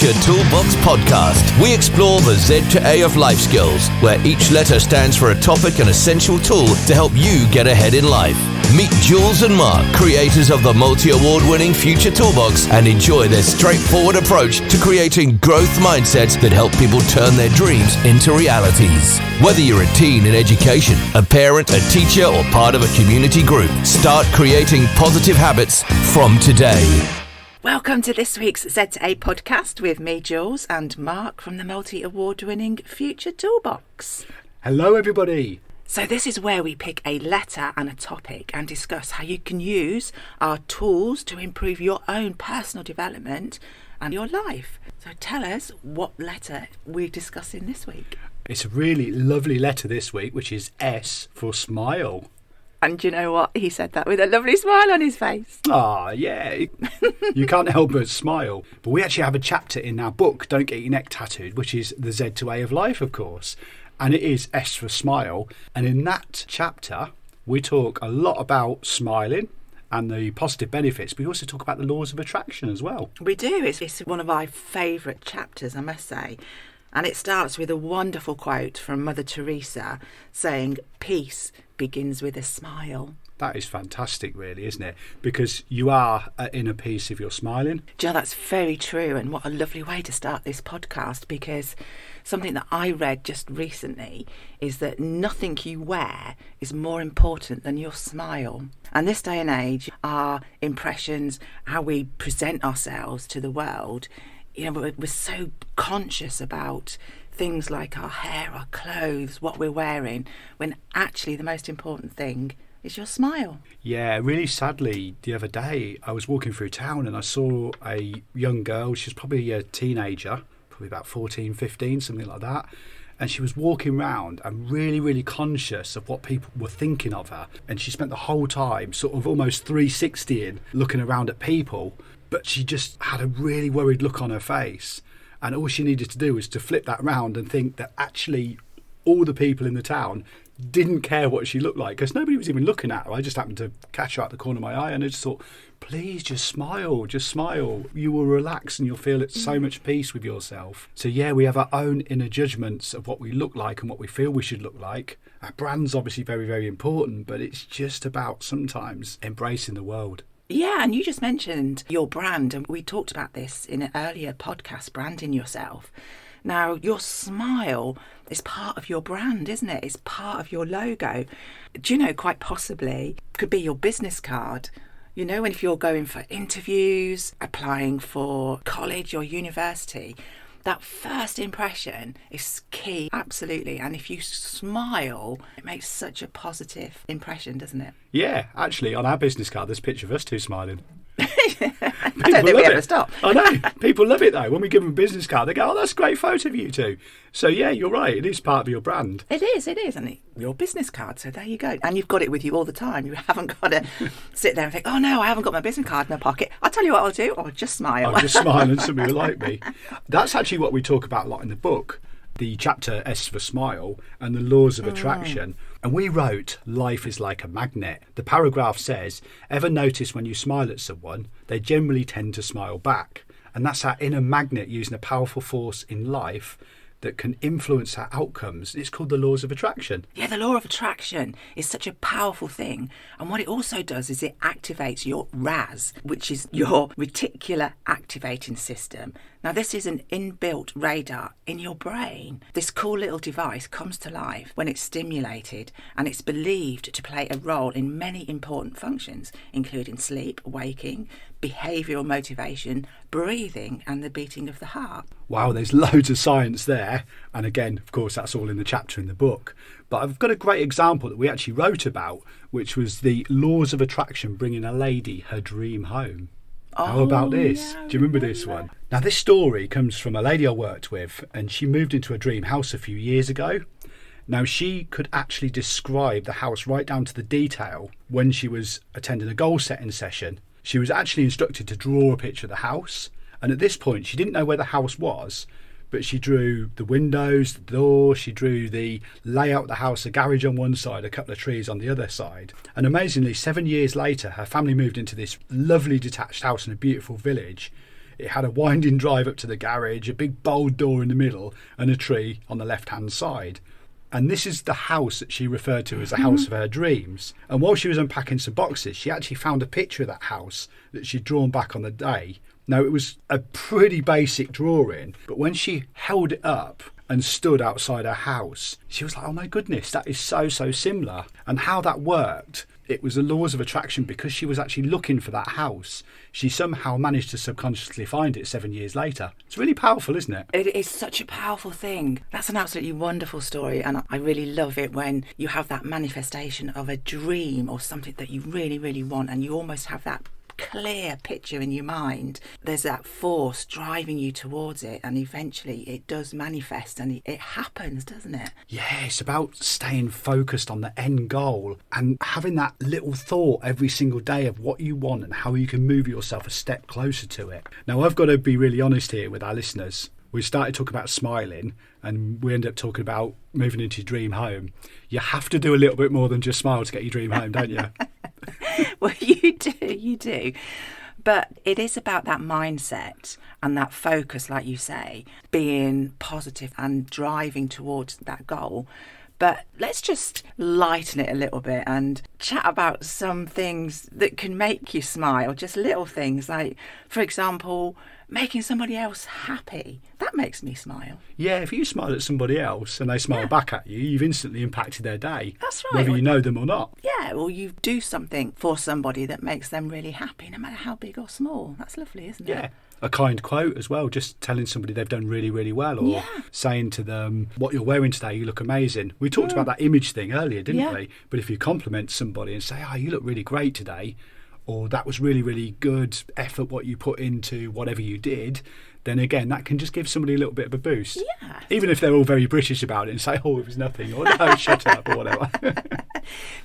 Future Toolbox podcast. We explore the Z to A of life skills, where each letter stands for a topic and essential tool to help you get ahead in life. Meet Jules and Mark, creators of the multi-award-winning Future Toolbox, and enjoy their straightforward approach to creating growth mindsets that help people turn their dreams into realities. Whether you're a teen in education, a parent, a teacher, or part of a community group, start creating positive habits from today. Welcome to this week's Z2A podcast with me, Jules, and Mark from the multi-award-winning Future Toolbox. Hello, everybody. So this is where we pick a letter and a topic and discuss how you can use our tools to improve your own personal development and your life. So tell us what letter we're discussing this week. It's a really lovely letter this week, which is S for smile. And you know what? He said that with a lovely smile on his face. Ah, yeah. You can't help but smile. But we actually have a chapter in our book, Don't Get Your Neck Tattooed, which is the Z to A of life, of course. And it is S for smile. And in that chapter, we talk a lot about smiling and the positive benefits. We also talk about the laws of attraction as well. We do. It's one of my favourite chapters, I must say. And it starts with a wonderful quote from Mother Teresa saying, "Peace begins with a smile." That is fantastic, really, isn't it? Because you are at inner peace if you're smiling. Do you know, that's very true. And what a lovely way to start this podcast, because something that I read just recently is that nothing you wear is more important than your smile. And this day and age, our impressions, how we present ourselves to the world, you know, we're so conscious about things like our hair, our clothes, what we're wearing, when actually the most important thing is your smile. Yeah, really sadly, the other day I was walking through town and I saw a young girl. She was probably a teenager, probably about 14, 15, something like that. And she was walking around and really, really conscious of what people were thinking of her. And she spent the whole time sort of almost 360ing, looking around at people. But she just had a really worried look on her face. And all she needed to do was to flip that round and think that actually all the people in the town didn't care what she looked like, because nobody was even looking at her. I just happened to catch her out the corner of my eye and I just thought, please just smile, just smile. You will relax and you'll feel at so much peace with yourself. So yeah, we have our own inner judgments of what we look like and what we feel we should look like. Our brand's obviously very, very important, but it's just about sometimes embracing the world. Yeah, and you just mentioned your brand, and we talked about this in an earlier podcast, branding yourself. Now, your smile is part of your brand, isn't it? It's part of your logo. Do you know, quite possibly, could be your business card. You know, if you're going for interviews, applying for college or university, that first impression is key, absolutely. And if you smile, it makes such a positive impression, doesn't it? Yeah, actually, on our business card, there's a picture of us two smiling. I don't think we ever stop. I know. People love it, though. When we give them a business card, they go, oh, that's a great photo of you two. So, yeah, you're right. It is part of your brand. It is. And your business card. So there you go. And you've got it with you all the time. You haven't got to sit there and think, oh, no, I haven't got my business card in my pocket. I'll tell you what I'll do. I'll just smile. I'll just smile and somebody will like me. That's actually what we talk about a lot in the book. The chapter S for smile and the laws of attraction. And we wrote, life is like a magnet. The paragraph says, ever notice when you smile at someone, they generally tend to smile back. And that's our inner magnet using a powerful force in life that can influence our outcomes. It's called the laws of attraction. Yeah, the law of attraction is such a powerful thing. And what it also does is it activates your RAS, which is your reticular activating system. Now, this is an inbuilt radar in your brain. This cool little device comes to life when it's stimulated, and it's believed to play a role in many important functions, including sleep, waking, behavioural motivation, breathing, and the beating of the heart. Wow, there's loads of science there. And again, of course, that's all in the chapter in the book. But I've got a great example that we actually wrote about, which was the laws of attraction bringing a lady her dream home. How about this? Yeah, do you remember this one? Now, this story comes from a lady I worked with, and she moved into a dream house a few years ago. Now, she could actually describe the house right down to the detail when she was attending a goal setting session. She was actually instructed to draw a picture of the house, and at this point she didn't know where the house was, but she drew the windows, the door, she drew the layout of the house, a garage on one side, a couple of trees on the other side. And amazingly, 7 years later, her family moved into this lovely detached house in a beautiful village. It had a winding drive up to the garage, a big bold door in the middle, and a tree on the left-hand side. And this is the house that she referred to as the house of her dreams. And while she was unpacking some boxes, she actually found a picture of that house that she'd drawn back on the day. Now, it was a pretty basic drawing, but when she held it up and stood outside her house, she was like, oh my goodness, that is so similar. And how that worked, it was the laws of attraction. Because she was actually looking for that house, she somehow managed to subconsciously find it 7 years later. It's really powerful, isn't it? It is such a powerful thing. That's an absolutely wonderful story, and I really love it when you have that manifestation of a dream or something that you really, really want, and you almost have that clear picture in your mind. There's that force driving you towards it, and eventually it does manifest, and it happens, doesn't it? Yeah, it's about staying focused on the end goal and having that little thought every single day of what you want and how you can move yourself a step closer to it. Now, I've got to be really honest here with our listeners. We started talking about smiling, and we end up talking about moving into your dream home. You have to do a little bit more than just smile to get your dream home, don't you? Well, you do. But it is about that mindset and that focus, like you say, being positive and driving towards that goal. But let's just lighten it a little bit and chat about some things that can make you smile. Just little things like, for example, making somebody else happy. That makes me smile. Yeah, if you smile at somebody else and they smile back at you, you've instantly impacted their day. That's right. Whether you know them or not. Yeah, or you do something for somebody that makes them really happy, no matter how big or small. That's lovely, isn't it? Yeah. A kind quote as well, just telling somebody they've done really, really well, or saying to them, what you're wearing today, you look amazing. We talked about that image thing earlier, didn't we? But if you compliment somebody and say, oh, you look really great today, or that was really, really good effort what you put into whatever you did, then again, that can just give somebody a little bit of a boost. Yeah. Even if they're all very British about it and say, oh, it was nothing, or no, shut up, or whatever.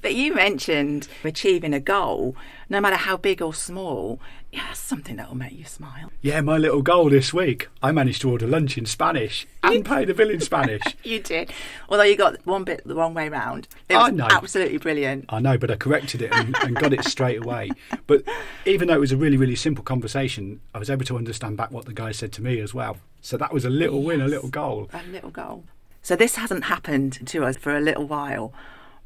But you mentioned achieving a goal, no matter how big or small. Yeah, that's something that will make you smile. Yeah, my little goal this week, I managed to order lunch in Spanish and pay the bill in Spanish. You did. Although you got one bit the wrong way round. It was absolutely brilliant. I know, but I corrected it and got it straight away. But even though it was a really, really simple conversation, I was able to understand back what the guy said to me as well. So that was a little win, a little goal. A little goal. So this hasn't happened to us for a little while.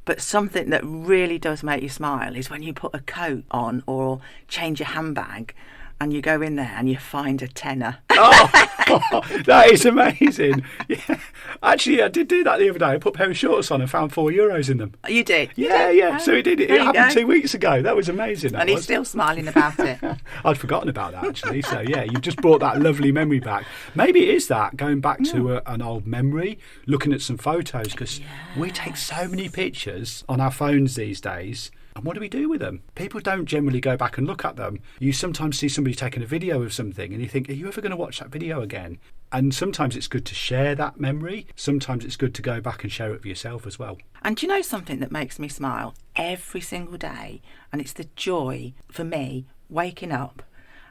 But something that really does make you smile is when you put a coat on or change your handbag and you go in there and you find a tenner. Oh, that is amazing. Yeah. Actually, I did do that the other day. I put a pair of shorts on and found €4 in them. You did? Yeah. So it happened 2 weeks ago. That was amazing. And he's still smiling about it. I'd forgotten about that, actually. So, yeah, you've just brought that lovely memory back. Maybe it is that, going back to an old memory, looking at some photos, because we take so many pictures on our phones these days. And what do we do with them? People don't generally go back and look at them. You sometimes see somebody taking a video of something and you think, are you ever going to watch that video again? And sometimes it's good to share that memory. Sometimes it's good to go back and share it with yourself as well. And do you know something that makes me smile every single day? And it's the joy for me waking up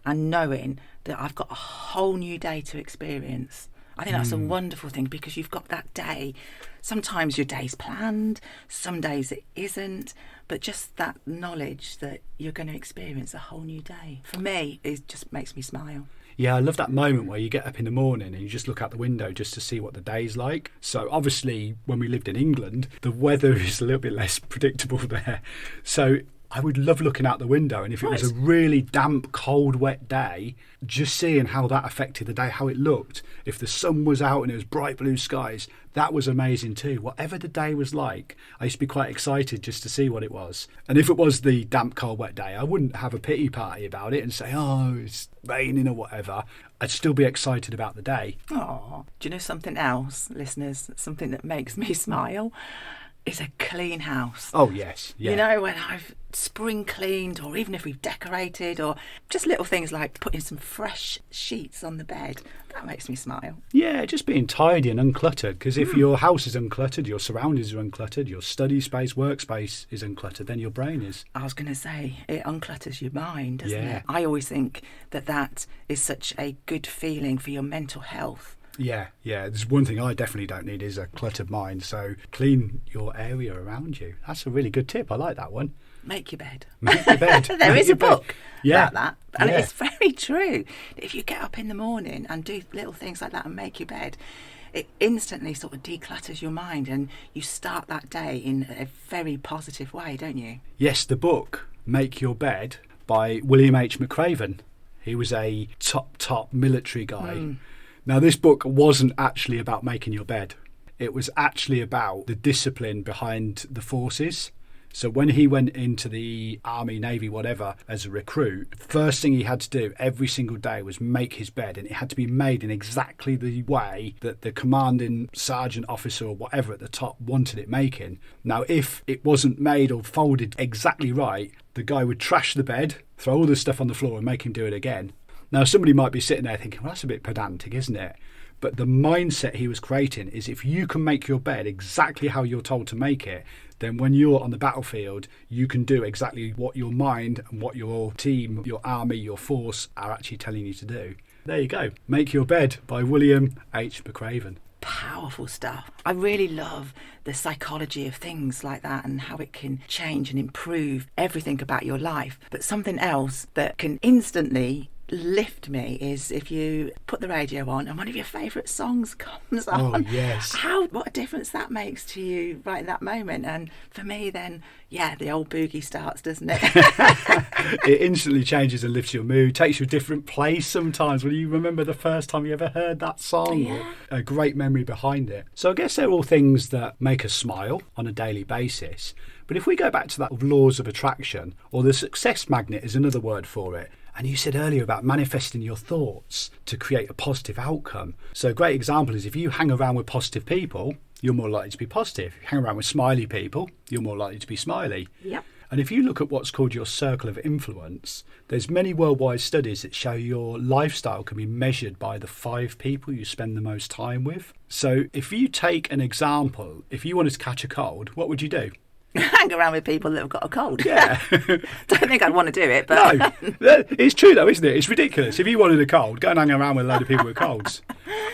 and knowing that I've got a whole new day to experience. I think that's a wonderful thing, because you've got that day. Sometimes your day's planned, some days it isn't, but just that knowledge that you're going to experience a whole new day, for me, it just makes me smile. Yeah, I love that moment where you get up in the morning and you just look out the window just to see what the day's like. So obviously, when we lived in England, the weather is a little bit less predictable there. So I would love looking out the window, and if it was a really damp, cold, wet day, just seeing how that affected the day, how it looked. If the sun was out and it was bright blue skies, that was amazing too. Whatever the day was like, I used to be quite excited just to see what it was. And if it was the damp, cold, wet day, I wouldn't have a pity party about it and say, oh, it's raining or whatever. I'd still be excited about the day. Oh, do you know something else, listeners? Something that makes me smile is a clean house. Oh, yes. Yeah. You know, when I've spring cleaned, or even if we've decorated, or just little things like putting some fresh sheets on the bed, that makes me smile. Yeah, just being tidy and uncluttered, because if your house is uncluttered, your surroundings are uncluttered, your study space, workspace is uncluttered, then your brain is. I was going to say, it unclutters your mind, doesn't it? I always think that is such a good feeling for your mental health. Yeah. There's one thing I definitely don't need is a cluttered mind. So clean your area around you. That's a really good tip. I like that one. Make your bed. Make your bed. There Make is your a book Yeah. about that. And Yeah. it's very true. If you get up in the morning and do little things like that and make your bed, it instantly sort of declutters your mind and you start that day in a very positive way, don't you? Yes, the book, Make Your Bed, by William H. McRaven. He was a top military guy. Now, this book wasn't actually about making your bed. It was actually about the discipline behind the forces. So when he went into the Army, Navy, whatever, as a recruit, first thing he had to do every single day was make his bed, and it had to be made in exactly the way that the commanding sergeant officer or whatever at the top wanted it making. Now, if it wasn't made or folded exactly right, the guy would trash the bed, throw all the stuff on the floor and make him do it again. Now, somebody might be sitting there thinking, well, that's a bit pedantic, isn't it? But the mindset he was creating is if you can make your bed exactly how you're told to make it, then when you're on the battlefield, you can do exactly what your mind and what your team, your army, your force are actually telling you to do. There you go. Make Your Bed by William H. McRaven. Powerful stuff. I really love the psychology of things like that and how it can change and improve everything about your life. But something else that can instantly lift me is if you put the radio on and one of your favourite songs comes on. Oh, yes. What a difference that makes to you right in that moment. And for me then, yeah, the old boogie starts, doesn't it? It instantly changes and lifts your mood, takes you a different place sometimes when you remember the first time you ever heard that song. Yeah. A great memory behind it. So I guess they're all things that make us smile on a daily basis. But if we go back to that of laws of attraction, or the success magnet is another word for it, and you said earlier about manifesting your thoughts to create a positive outcome. So a great example is if you hang around with positive people, you're more likely to be positive. If you hang around with smiley people, you're more likely to be smiley. Yep. And if you look at what's called your circle of influence, there's many worldwide studies that show your lifestyle can be measured by the 5 people you spend the most time with. So if you take an example, if you wanted to catch a cold, what would you do? Hang around with people that have got a cold. Yeah. Don't think I'd want to do it, but No, it's true though, isn't it? It's ridiculous. If you wanted a cold, go and hang around with a load of people with colds.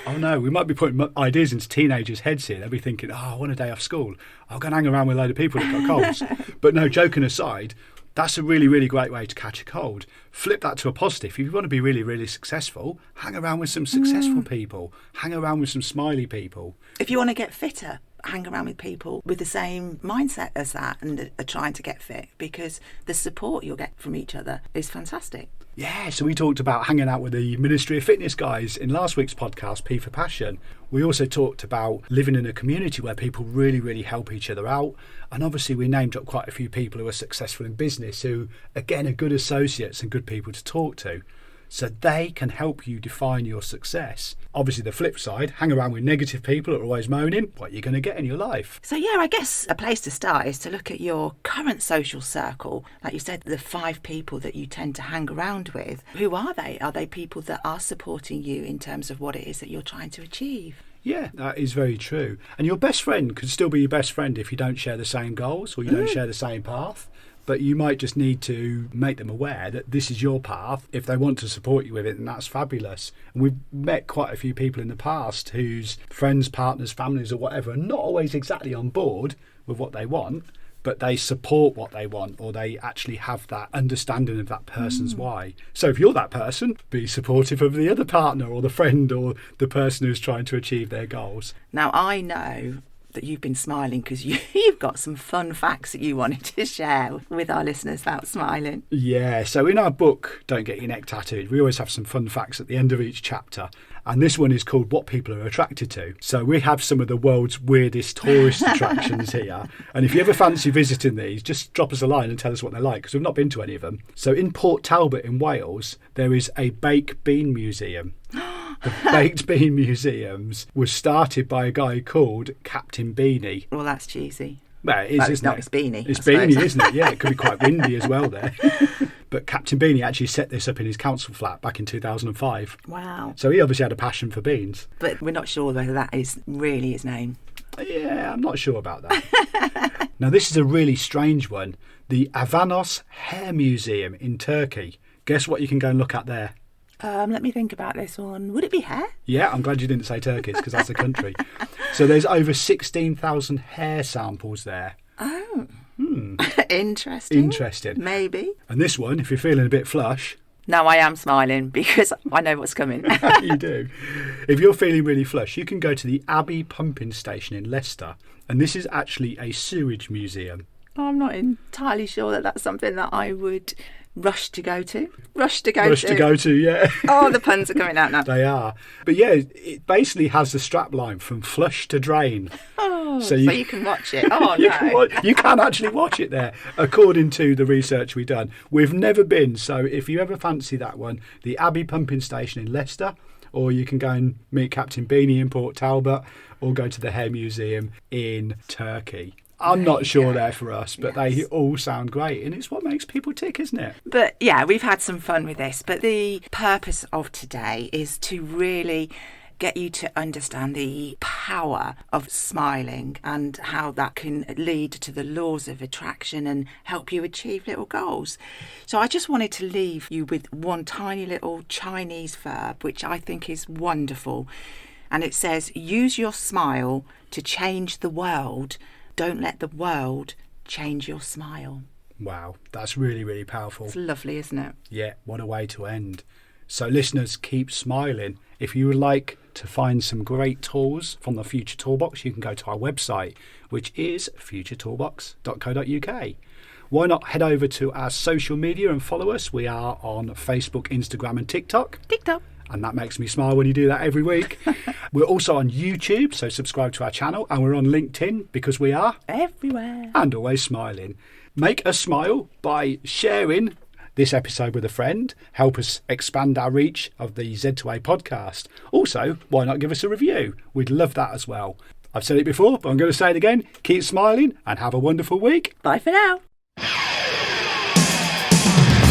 Oh no, we might be putting ideas into teenagers' heads here. They'll be thinking, oh, I want a day off school. I'll go and hang around with a load of people that got colds. But no, joking aside, that's a really, really great way to catch a cold. Flip that to a positive. If you want to be really, really successful, hang around with some successful people. Hang around with some smiley people. if you want to get fitter, hang around with people with the same mindset as that and are trying to get fit, because the support you'll get from each other is fantastic. Yeah, so we talked about hanging out with the Ministry of Fitness guys in last week's podcast, P for Passion. We also talked about living in a community where people really, really help each other out. And obviously we named up quite a few people who are successful in business who, again, are good associates and good people to talk to. So they can help you define your success. Obviously, the flip side, hang around with negative people who are always moaning, what you're going to get in your life. So yeah, I guess a place to start is to look at your current social circle. Like you said, the 5 people that you tend to hang around with. Who are they? Are they people that are supporting you in terms of what it is that you're trying to achieve? Yeah, that is very true. And your best friend could still be your best friend if you don't share the same goals or you don't share the same path. But you might just need to make them aware that this is your path. If they want to support you with it, then that's fabulous. And we've met quite a few people in the past whose friends, partners, families or whatever are not always exactly on board with what they want, but they support what they want, or they actually have that understanding of that person's why. So if you're that person, be supportive of the other partner or the friend or the person who's trying to achieve their goals. Now, I know that you've been smiling because you've got some fun facts that you wanted to share with our listeners about smiling. Yeah, so in our book, Don't Get Your Neck Tattooed, we always have some fun facts at the end of each chapter. And this one is called What People Are Attracted To. So we have some of the world's weirdest tourist attractions here. And if you ever fancy visiting these, just drop us a line and tell us what they're like, because we've not been to any of them. So in Port Talbot in Wales, there is a baked bean museum. The Baked Bean Museums was started by a guy called Captain Beanie. Well, that's cheesy. Well, it is, Well, isn't no, it? it's Beanie, It's I suppose. Beanie, isn't it? Yeah, it could be quite windy as well there. But Captain Beanie actually set this up in his council flat back in 2005. Wow. So he obviously had a passion for beans. But we're not sure whether that is really his name. Yeah, I'm not sure about that. Now, this is a really strange one. The Avanos Hair Museum in Turkey. Guess what you can go and look at there? Let me think about this one. Would it be hair? Yeah, I'm glad you didn't say Turkish because that's a country. So there's over 16,000 hair samples there. Oh. Interesting. Maybe. And this one, if you're feeling a bit flush... No, I am smiling because I know what's coming. You do. If you're feeling really flush, you can go to the Abbey Pumping Station in Leicester. And this is actually a sewage museum. I'm not entirely sure that that's something that I would rush to go to, yeah. Oh, the puns are coming out now. They are. But yeah, it basically has the strapline from flush to drain. Oh, so you can watch it. Oh, you can actually watch it there, according to the research we've done. We've never been, so if you ever fancy that one, the Abbey Pumping Station in Leicester, or you can go and meet Captain Beanie in Port Talbot, or go to the Hair Museum in Turkey. I'm not sure they're for us, but they all sound great. And it's what makes people tick, isn't it? But yeah, we've had some fun with this. But the purpose of today is to really get you to understand the power of smiling and how that can lead to the laws of attraction and help you achieve little goals. So I just wanted to leave you with one tiny little Chinese verb, which I think is wonderful. And it says, use your smile to change the world. Don't let the world change your smile. Wow, that's really, really powerful. It's lovely, isn't it? Yeah, what a way to end. So listeners, keep smiling. If you would like to find some great tools from the Future Toolbox, you can go to our website, which is futuretoolbox.co.uk. Why not head over to our social media and follow us? We are on Facebook, Instagram and TikTok. And that makes me smile when you do that every week. We're also on YouTube, so subscribe to our channel. And we're on LinkedIn because we are everywhere and always smiling. Make us smile by sharing this episode with a friend. Help us expand our reach of the Z2A podcast. Also, why not give us a review? We'd love that as well. I've said it before, but I'm going to say it again. Keep smiling and have a wonderful week. Bye for now.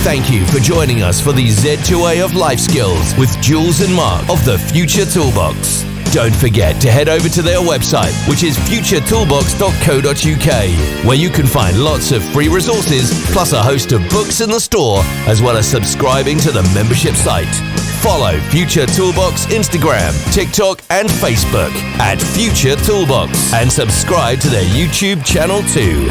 Thank you for joining us for the Z2A of Life Skills with Jules and Mark of the Future Toolbox. Don't forget to head over to their website, which is futuretoolbox.co.uk, where you can find lots of free resources, plus a host of books in the store, as well as subscribing to the membership site. Follow Future Toolbox Instagram, TikTok and Facebook at Future Toolbox, and subscribe to their YouTube channel too.